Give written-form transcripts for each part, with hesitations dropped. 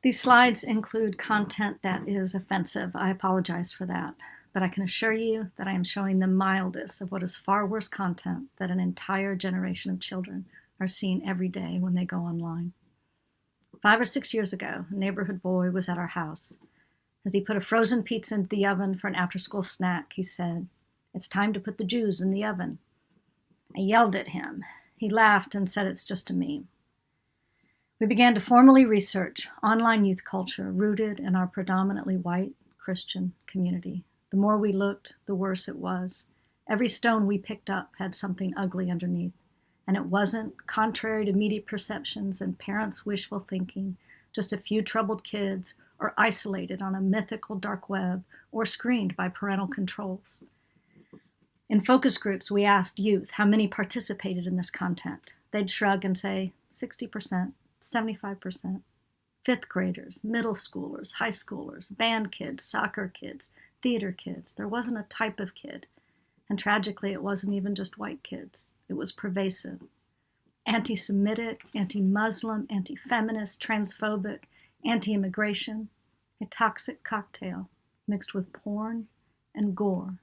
These slides include content that is offensive. I apologize for that, but I can assure you that I am showing the mildest of what is far worse content that an entire generation of children are seeing every day when they go online. 5 or 6 years ago, a neighborhood boy was at our house. As he put a frozen pizza into the oven for an after-school snack, he said, "It's time to put the Jews in the oven." I yelled at him. He laughed and said it's just a meme. We began to formally research online youth culture rooted in our predominantly white Christian community. The more we looked, the worse it was. Every stone we picked up had something ugly underneath. And it wasn't, contrary to media perceptions and parents' wishful thinking, just a few troubled kids or isolated on a mythical dark web or screened by parental controls. In focus groups, we asked youth how many participated in this content. They'd shrug and say 60%, 75%. Fifth graders, middle schoolers, high schoolers, band kids, soccer kids, theater kids. There wasn't a type of kid. And tragically, it wasn't even just white kids. It was pervasive. Anti-Semitic, anti-Muslim, anti-feminist, transphobic, anti-immigration. A toxic cocktail mixed with porn and gore.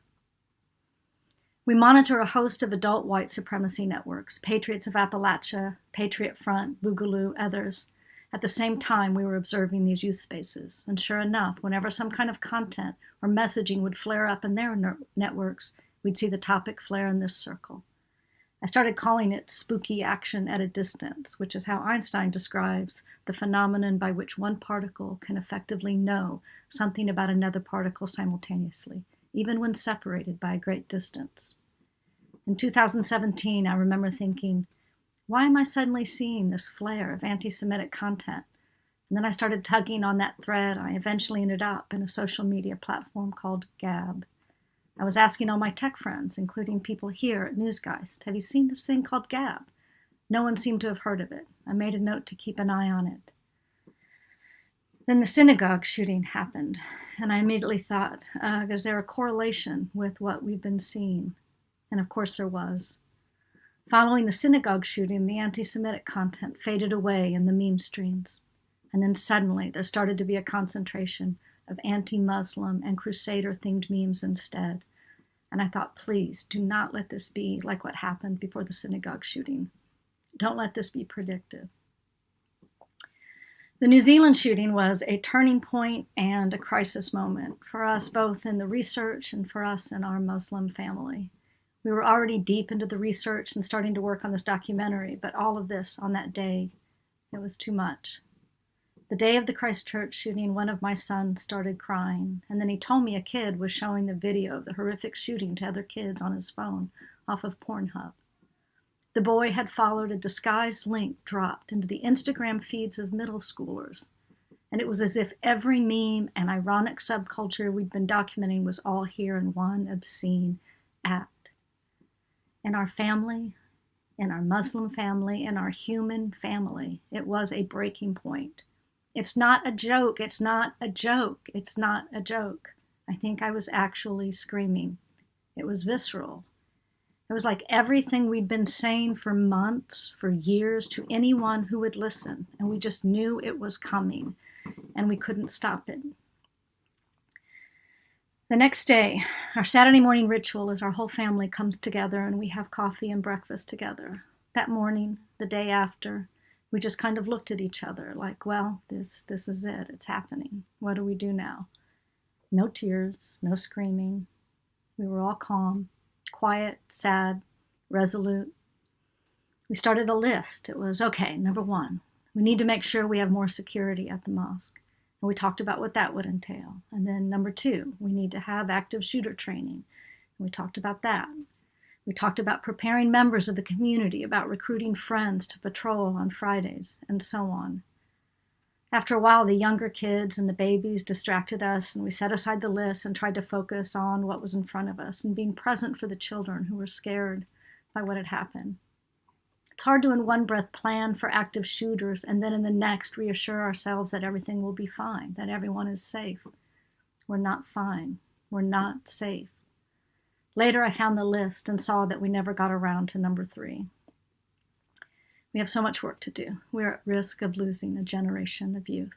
We monitor a host of adult white supremacy networks, Patriots of Appalachia, Patriot Front, Boogaloo, others. At the same time, we were observing these youth spaces. And sure enough, whenever some kind of content or messaging would flare up in their networks, we'd see the topic flare in this circle. I started calling it spooky action at a distance, which is how Einstein describes the phenomenon by which one particle can effectively know something about another particle simultaneously, even when separated by a great distance. In 2017, I remember thinking, why am I suddenly seeing this flare of anti-Semitic content? And then I started tugging on that thread. I eventually ended up in a social media platform called Gab. I was asking all my tech friends, including people here at Newsgeist, have you seen this thing called Gab? No one seemed to have heard of it. I made a note to keep an eye on it. Then the synagogue shooting happened, and I immediately thought, is there a correlation with what we've been seeing? And of course there was. Following the synagogue shooting, the anti-Semitic content faded away in the meme streams. And then suddenly there started to be a concentration of anti-Muslim and Crusader-themed memes instead. And I thought, please, do not let this be like what happened before the synagogue shooting. Don't let this be predictive. The New Zealand shooting was a turning point and a crisis moment for us both in the research and for us in our Muslim family. We were already deep into the research and starting to work on this documentary, but all of this on that day, it was too much. The day of the Christchurch shooting, one of my sons started crying, and then he told me a kid was showing the video of the horrific shooting to other kids on his phone off of Pornhub. The boy had followed a disguised link dropped into the Instagram feeds of middle schoolers, and it was as if every meme and ironic subculture we'd been documenting was all here in one obscene act. In our family, in our Muslim family, in our human family, it was a breaking point. It's not a joke. It's not a joke. It's not a joke. I think I was actually screaming. It was visceral. It was like everything we'd been saying for months, for years, to anyone who would listen. And we just knew it was coming, and we couldn't stop it. The next day, our Saturday morning ritual is our whole family comes together and we have coffee and breakfast together. That morning, the day after, we just kind of looked at each other like, well, this is it. It's happening. What do we do now? No tears, no screaming. We were all calm, quiet, sad, resolute. We started a list. It was, okay, number 1, we need to make sure we have more security at the mosque. And we talked about what that would entail. And then number 2, we need to have active shooter training. And we talked about that. We talked about preparing members of the community, about recruiting friends to patrol on Fridays, and so on. After a while, the younger kids and the babies distracted us, and we set aside the list and tried to focus on what was in front of us and being present for the children who were scared by what had happened. It's hard to in one breath plan for active shooters and then in the next reassure ourselves that everything will be fine, that everyone is safe. We're not fine. We're not safe. Later, I found the list and saw that we never got around to number 3. We have so much work to do. We're at risk of losing a generation of youth.